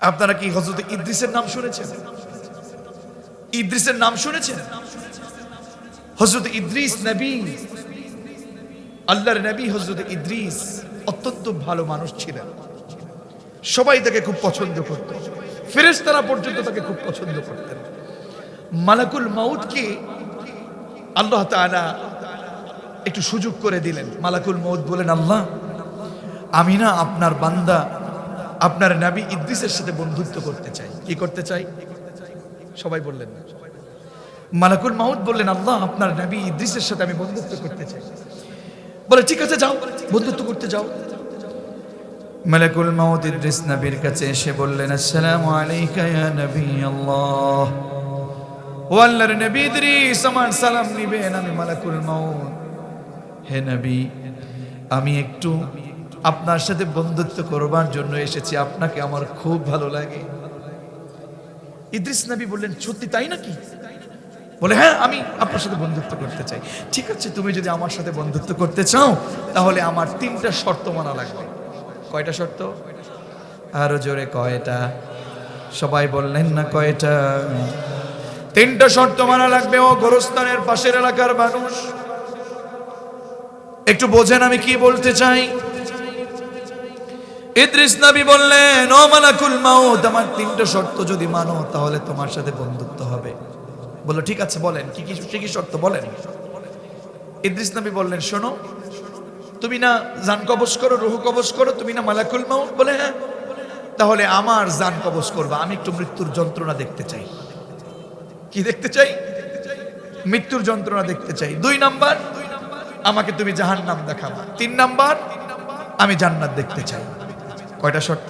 আপনারা কি হযরত ইদ্রিসের নাম শুনেছেন? ইদ্রিসের নাম শুনেছেন? হযরত ইদ্রিস নবী, আল্লাহর নবী হযরত ইদ্রিস অত্যন্ত ভালো মানুষ ছিলেন। সবাই তাকে খুব পছন্দ করত, ফেরেশতারা পর্যন্ত তাকে খুব পছন্দ করতেন। মালাকুল মাউতকে আল্লাহ তাআলা একটু সুযোগ করে দিলেন। মালাকুল মাউত বলেন, আল্লাহ, আমি না আপনার বান্দা আপনার নবী ইদ্রিসের সাথে বন্ধুত্ব করতে চাই। কি করতে চাই? সবাই বললেন। মালাকুল মাউত বললেন, আল্লাহ, আপনার নবী ইদ্রিসের সাথে আমি বন্ধুত্ব করতে চাই। বলে, ঠিক আছে, যাও, বন্ধুত্ব করতে যাও। মালাকুল মাউত ইদ্রিস নবীর কাছে এসে বললেন, আসসালামু আলাইকা ইয়া নবী আল্লাহ। ও আল্লাহর নবী ইদ্রিস, আমার সালাম নিবেন, আমি মালাকুল মাউত। হে নবী, আমি একটু আপনার সাথে বন্ধুত্ব করবার জন্য এসেছি, আপনাকে আমার খুব ভালো লাগে। ইদ্রিস নবী বললেন, সত্যি তাই নাকি? বলে, হ্যাঁ, আমি আপনার সাথে বন্ধুত্ব করতে চাই। ঠিক আছে, তুমি যদি আমার সাথে বন্ধুত্ব করতে চাও তাহলে আমার 3টা শর্ত মানা লাগবে। কয়টা শর্ত? আরো জোরে, কয়টা? সবাই বললেন না কয়টা? 3টা শর্ত মানা লাগবে। ও গোরস্থানের পাশের এলাকার মানুষ, একটু বোঝেন আমি কি বলতে চাই। ইদ্রিস নবী বললেন, ও মালাকুল মাউত, আমার 3টা শর্ত যদি মানো তাহলে তোমার সাথে বন্ধুত্ব হবে। বললো, ঠিক আছে, বলেন কি কি শর্ত বলেন। ইদ্রিস নবী বললেন, শোনো, তুমি না জান কবজ করো, রূহ কবজ করো, তুমি না মালাকুল মাউত? বলে, হ্যাঁ। তাহলে আমার জান কবজ করবা, আমি একটু মৃত্যুর যন্ত্রণা দেখতে চাই। কি দেখতে চাই? মৃত্যুর যন্ত্রণা দেখতে চাই। 2 নাম্বার, আমাকে তুমি জাহান্নাম দেখাবা। 3 নাম্বার, আমি জান্নাত দেখতে চাই। কয়টা শর্ত?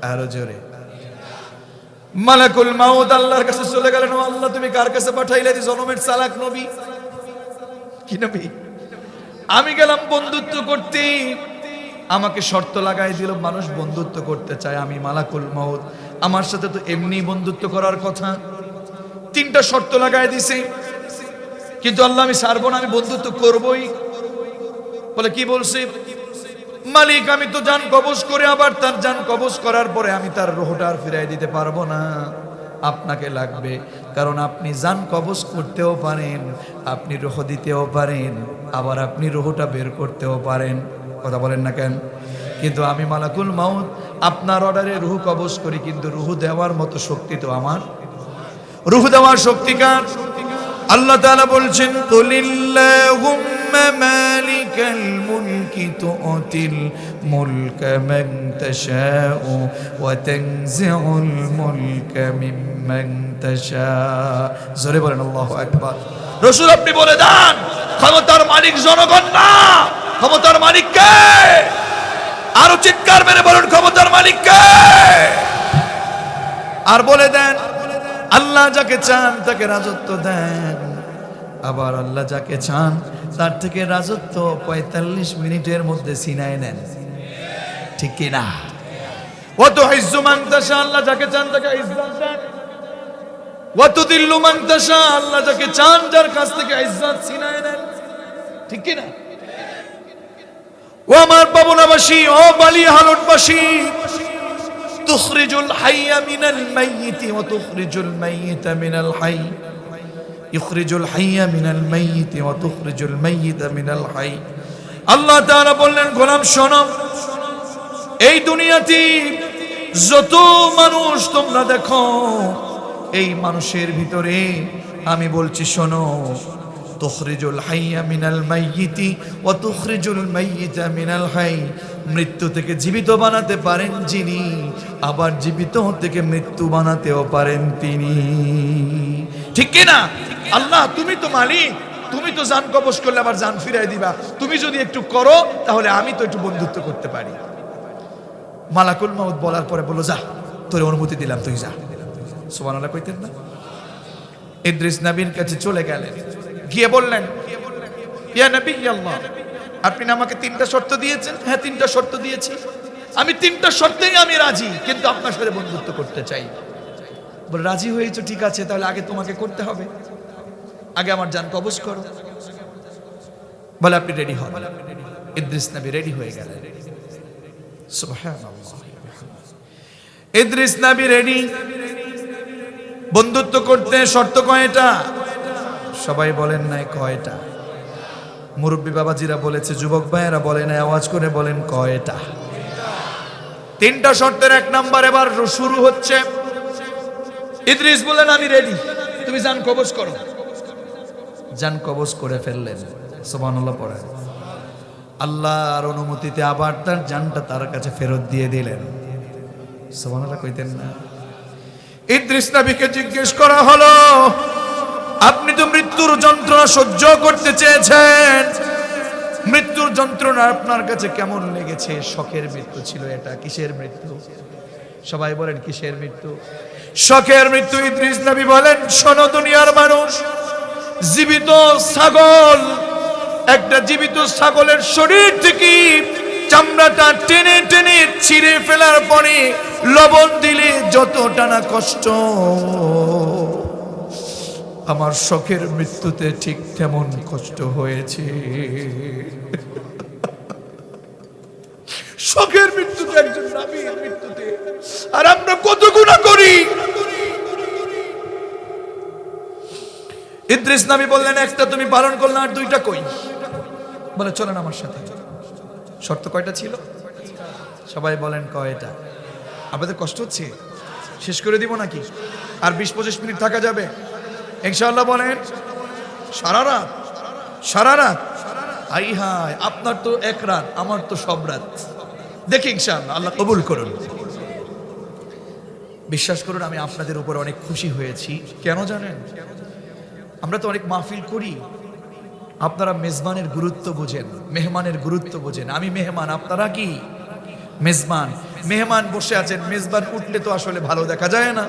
আরো জোরে। মালাকুল মাউত আল্লাহর কাছে চলে গেলেন। ও আল্লাহ, তুমি কার কাছে পাঠাইলে? জনমের চালাক নবী। কি নবী? আমি গেলাম বন্ধুত্ব করতে, আমাকে শর্ত লাগাই দিল, মানুষ বন্ধুত্ব করতে চায়, আমি মালাকুল মাউত, আমার সাথে তো এমনি বন্ধুত্ব করার কথা। 3টা শর্ত লাগাই দিছে, কিন্তু আল্লাহ আমি ছাড়বো না, আমি বন্ধুত্ব করবই। বলে, কি বলছে? মালিক, আমি তো জান কবজ করে আবার তার জান কবজ করার পরে আমি তার রূহটা আর ফিরাই দিতে পারবো না, আপনাকে লাগবে। কারণ আপনি জান কবজ করতেও পারেন, আপনি রূহ দিতেও পারেন, আবার আপনি রূহটা বের করতেও পারেন। কথা বলেন না কেন? কিন্তু আমি মালাকুল মাউত আপনার অর্ডারে রূহ কবজ করি, কিন্তু রূহ দেওয়ার মতো শক্তি তো আমার, রূহ দেওয়ার শক্তি কার? আল্লাহ তাআলা বলছেন, কুলিল্লাহুম্মা মালিকাল মুলকি তুতিল মুলকা মান তাশাউ ওয়া তানজিউল মুলকা মিম্মান তাশা। জোরে বলেন আল্লাহু আকবার। রাসূল, আপনি বলে দেন, ক্ষমতার মালিক জনগণ না, ক্ষমতার মালিক কে? আরো চিৎকার মেরে বলুন, ক্ষমতার মালিক কে? আর বলে দেন, আল্লাহ যাকে চান তাকে রাজত্ব দেন, আবার আল্লাহ যাকে চান তার থেকে রাজত্ব 45 মিনিটের মধ্যে ছিনায় নেন। ঠিক কি না? ওয়া তুইজ্জু মান তাশা, আল্লাহ যাকে চান তাকে ইজ্জত দেন। ওয়া তুদিল্লু মান তাশা, আল্লাহ যাকে চান যার কাছ থেকে ইজ্জত ছিনায় নেন। ঠিক কি না? ও আমার পাবনাবাসী, ও বালিহালটবাসী, তুখরিজুল হাইয়া মিনাল মাইয়িতি ওয়া তুখরিজুল মাইয়িতা মিনাল হাই, ইখরিজুল হাইয়া মিনাল মাইয়িতি ওয়া তুখরিজুল মাইয়িতা মিনাল হাই। আল্লাহ তাআলা বললেন, গোলাম শোনো, এই দুনিয়াতে যত মানুষ তোমরা দেখো, এই মানুষের ভিতরে আমি বলছি শোনো, তুখরিজুল হাইয়া মিনাল মাইয়িতি ওয়া তুখরিজুল মাইয়িতা মিনাল হাই। মৃত্যু থেকে জীবিত বানাতে পারেন যিনি, আবার জীবিত থেকে মৃত্যু বানাতেও পারেন তিনি। ঠিক কি না? আল্লাহ, তুমি তো মালিক, তুমি তো জান কবজ করলে আবার জান ফিরাই দিবা। তুমি যদি একটু করো তাহলে আমি তো একটু বন্ধুত্ব করতে পারি। মালাকুল মাউত বলার পরে বলল, যা, তোর অনুমতি দিলাম, তুই যা। সুবহানাল্লাহ কইতেন না? ইদ্রিস নবীর কাছে চলে গেলেন, গিয়ে বললেন, ইয়া নবী আল্লাহ, আপনি আমাকে 3টা শর্ত দিয়েছেন। হ্যাঁ, 3টা শর্ত দিয়েছি, আমি 3টা শর্তেই আমি রাজি, কিন্তু আপনার সাথে বন্ধুত্ব করতে চাই। বলে, রাজি হয়েছো, ঠিক আছে, তাহলে আগে তোমাকে করতে হবে, আগে আমার জান কবজ করো। বলে, আপনি রেডি হন। ইদ্রিস নবী রেডি হয়ে গেলেন। সুবহানাল্লাহ। ইদ্রিস নবী রেডি বন্ধুত্ব করতে। শর্ত কয়টা? সবাই বলেন নাই কয়টা? মুরব্বী বাবাজিরা বলেছে, যুবক ভাইয়েরা বলেন, আওয়াজ করে বলেন কয়টা? তিনটা শর্তের এক নাম্বার এবার শুরু হচ্ছে। ইদ্রিস বলেন আমি রেডি, তুমি জান কবজ করো। জান কবজ করে ফেললেন। সুবহানাল্লাহ পড়েন। আল্লাহর অনুমতিতে আবার তার জানটা তার কাছে ফেরত দিয়ে দিলেন। সুবহানাল্লাহ কইতেন না? ইদ্রিস নবীকে জিজ্ঞেস করা হলো, আপনি তো মৃত্যুর যন্ত্রণা সহ্য করতে চেয়েছেন, মৃত্যুর যন্ত্রণা আপনার কাছে কেমন লেগেছে? শখের মৃত্যু ছিল এটা। কিসের মৃত্যু? সবাই বলেন কিসের মৃত্যু? শখের মৃত্যু। ইদ্রিস নবী বলেন, শোনো দুনিয়ার মানুষ, জীবিত ছাগল, একটা জীবিত ছাগলের শরীর থেকে চামড়াটা টেনে টেনে ছিঁড়ে ফেলার পরে লবণ দিলে যতটা না কষ্ট, আমার শখের মৃত্যুতে ঠিক তেমন কষ্ট হয়েছে। শখের মৃত্যুতে, একজন নবীর মৃত্যুতে, আর আমরা কত গুনাহ করি। ইদ্রিস নবী বললেন, একটা তুমি পালন করলে, আর দুইটা কই? বলে চলেন আমার সাথে। শর্ত কয়টা ছিল? সবাই বলেন কয়টা? আপনাদের কষ্ট হচ্ছে? শেষ করে দিব নাকি? আর 20-25 মিনিট থাকা যাবে ইনশাআল্লাহ? বলেন সারা রাত। সারা রাত? আই হায়, আপনার তো এক রাত, আমার তো সব রাত। দেখি ইনশাআল্লাহ, আল্লাহ কবুল করুন। বিশ্বাস করুন, আমি আপনাদের উপর অনেক খুশি হয়েছি। কেন জানেন? আমরা তো অনেক মাহফিল করি, আপনারা মেজবানের গুরুত্ব বোঝেন, মেহমানের গুরুত্ব বোঝেন। আমি মেহমান, আপনারা কি মেজবান? মেহমান বসে আছেন, মেজবান উঠলে তো আসলে ভালো দেখা যায় না।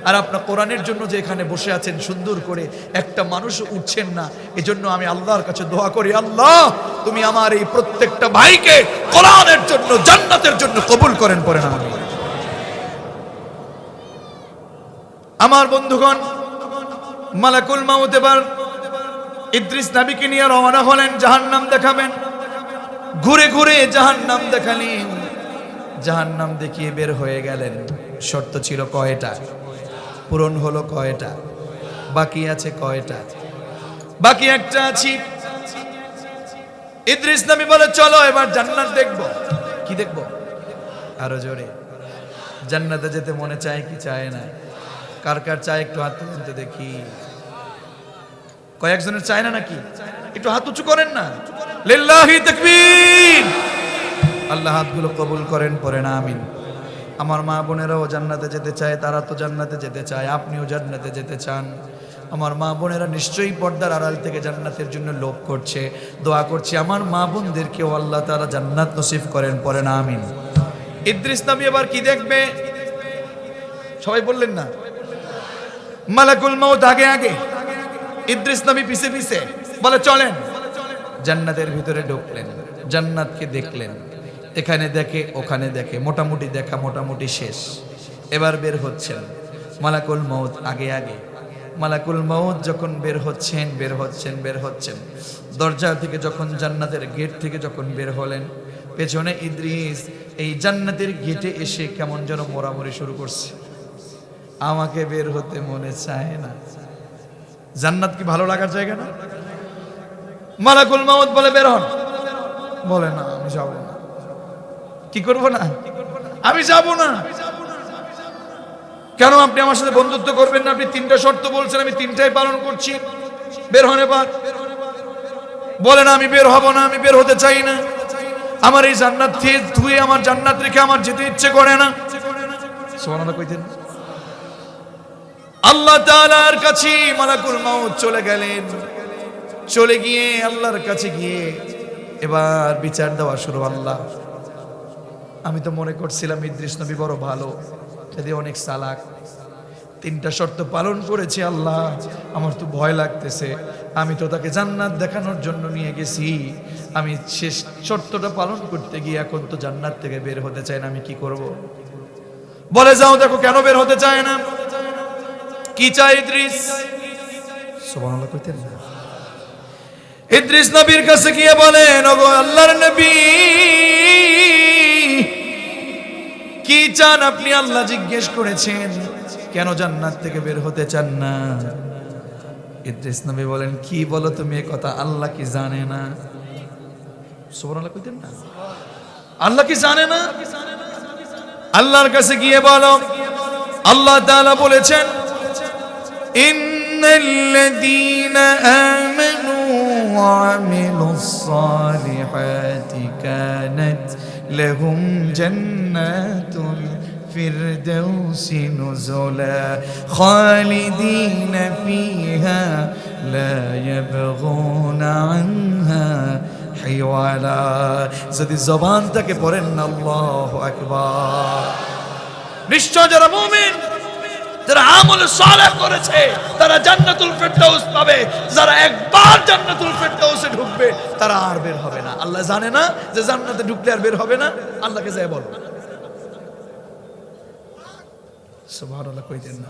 আর আপনার কোরআনের জন্য যে এখানে বসে আছেন সুন্দর করে, একটা মানুষ উঠছেন না। এজন্য আমি আল্লাহর কাছে দোয়া করি, আল্লাহ তুমি আমার এই প্রত্যেকটা ভাইকে কোরআনের জন্য, জান্নাতের জন্য কবুল করেন। পড়েন আমিন। আমার বন্ধুগণ, মালাকুল মাউত এবার ইদ্রিস নবীকে নিয়ে রওনা হলেন, জাহান্নাম দেখাবেন। ঘুরে ঘুরে জাহান্নাম দেখালেন, জাহান্নাম দেখিয়ে বের হয়ে গেলেন। শর্ত ছিল কয়টা? পূরণ হলো কয়টা? বাকি আছে কয়টা? বাকি একটা আছে। ইদ্রিস নবী বলে, চলো এবার জান্নাত দেখব। কি দেখব? আরো জোরে। জান্নাতে যেতে মনে চায় কি চায় না? কার কার চায় একটু হাত তুলতে দেখি। কয়েকজনের চায় না নাকি? একটু হাত উঁচু করেন না। লিল্লাহি তাকবীর। আল্লাহ হাতগুলো কবুল করেন, পড়েন আমিন। আমার মা বোনেরাও জান্নাতে যেতে চায়, তারা তো জান্নাতে যেতে চায়, আপনিও জান্নাতে যেতে চান। আমার মা বোনেরা নিশ্চয়ই পর্দার আড়াল থেকে জান্নাতের জন্য লোভ করছে, দোয়া করছে, আমার মা বোনদেরকেও আল্লাহ তাআলা জান্নাত নসিব করেন, পড়েন আমিন। ইদ্রিস নবী এবার কি দেখবে? সবাই বললেন না? মালাকুল মাউত আগে আগে, ইদ্রিস নবী পিছে পিছে। বলে চলেন। জান্নাতের ভিতরে ঢুকলেন, জান্নাতকে দেখলেন। এখানে দেখে, ওখানে দেখে, মোটামুটি দেখা মোটামুটি শেষ। এবার বের হচ্ছেন। মালাকুল মাউত আগে আগে। মালাকুল মাউত যখন বের হচ্ছেন, দরজা থেকে যখন, জান্নাতের গেট থেকে যখন বের হলেন, পেছনে ইদ্রিস এই জান্নাতের গেটে এসে কেমন যেন মোরামরি শুরু করছে। আমাকে বের হতে মনে চায় না। জান্নাত কি ভালো লাগার জায়গা না? মালাকুল মাউত বলে বের হন। বলে না, আমি যাব না। কি করব না? আমি যাব না। কেন? আপনি আমার সাথে বন্ধুত্ব করবেন না? আপনি তিনটা শর্ত বলছেন, আমি তিনটাই পালন করছি। বের হন এবার। বলে না, আমি বের হব না, আমি বের হতে চাই না। আমার এই জান্নাত থেকে ধুয়ে, আমার জান্নাত রেখে আমার যেতে ইচ্ছে করে না। সুবহানাল্লাহ কইতেন। আল্লাহ তাআলার কাছে মালাকুল মাউত চলে গেলেন। চলে গিয়ে আল্লাহর কাছে গিয়ে এবার বিচার দেওয়া শুরু। আল্লাহ, আমি তো মনে করছিলাম ইদ্রিস নবী বড় ভালো, যদি অনেক চালাক, তিনটা শর্ত পালন করেছে। আল্লাহ, আমার তো ভয় লাগতেছে। আমি তো তাকে জান্নাত দেখানোর জন্য নিয়ে গেছি, আমি শেষ শর্তটা পালন করতে গিয়ে এখন তো জান্নাত থেকে বের হতে চায় না, আমি কি করব? বলে যাও দেখো কেন বের হতে চায় না। কি চায় ইদ্রিস? সুবহানাল্লাহ কইতেন না? ইদ্রিস নবীর কাছে গিয়ে বলেন, ওগো আল্লাহর নবী, কি চান আপনি? আল্লাহ জিজ্ঞেস করেছেন, কেন জান্নাত থেকে বের হতে চান না? ইদ্রিস নবী বলেন, কি বলো তুমি এ কথা? আল্লাহ কি জানে না? সুবহানাল্লাহ কইতেন না? আল্লাহ কি জানে না? আল্লাহর কাছে গিয়ে বলো। আল্লাহ তাআলা বলেছেন, ইন্নাল্লাযীনা আমানু ওয়া আমিলুস সালিহাতি কানাত লাহুম জান্নাতুল ফিরদাউসি নুজুলা খালিদিনা ফিহা লা ইয়াবগুনা আনহা হিওয়ালা। যদি জবান থেকে পড়েন না আল্লাহু আকবার, নিশ্চয় যারা মুমিন, যারা আমল সালেহ করেছে, তারা জান্নাতুল ফিরদাউস পাবে। যারা একবার জান্নাতুল ফিরদাউসে ঢুকবে তারা আর বের হবে না। আল্লাহ জানে না যে জান্নাতে ঢুকলে আর বের হবে না? আল্লাহকে যায় বলো। সুবহানাল্লাহ কইতেন না?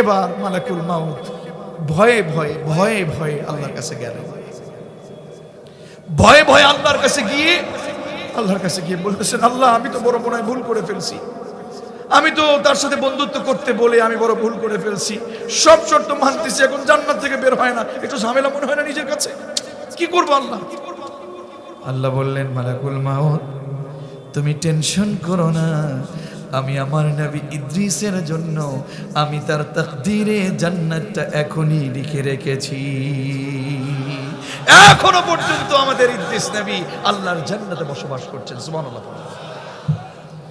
এবার মালাকুল মাউত ভয়ে ভয়ে ভয়ে ভয়ে আল্লাহর কাছে গেলেন। ভয়ে ভয়ে আল্লাহর কাছে গিয়ে বলতেছেন, আল্লাহ আমি তো বড় মনে হয় ভুল করে ফেলছি। আমি তো তার সাথে বন্ধুত্ব করতে বলে আমি বড় ভুল করে ফেলছি। সব শর্ত মানতেছি, এখন জান্নাত থেকে বের হয় না, একটু ঝামেলা মনে হয় না নিজের কাছে? কি করবো আল্লাহ? আল্লাহ বললেন, মালাকুল মাউত তুমি টেনশন করো না, আমি আমার নবী ইদ্রিসের জন্য আমি তার তাকদীরে জান্নাতটা এখনই লিখে রেখেছি। এখনো পর্যন্ত আমাদের ইদ্রিস নবী আল্লাহর জান্নাতে বসবাস করছেন। সুবহানাল্লাহ।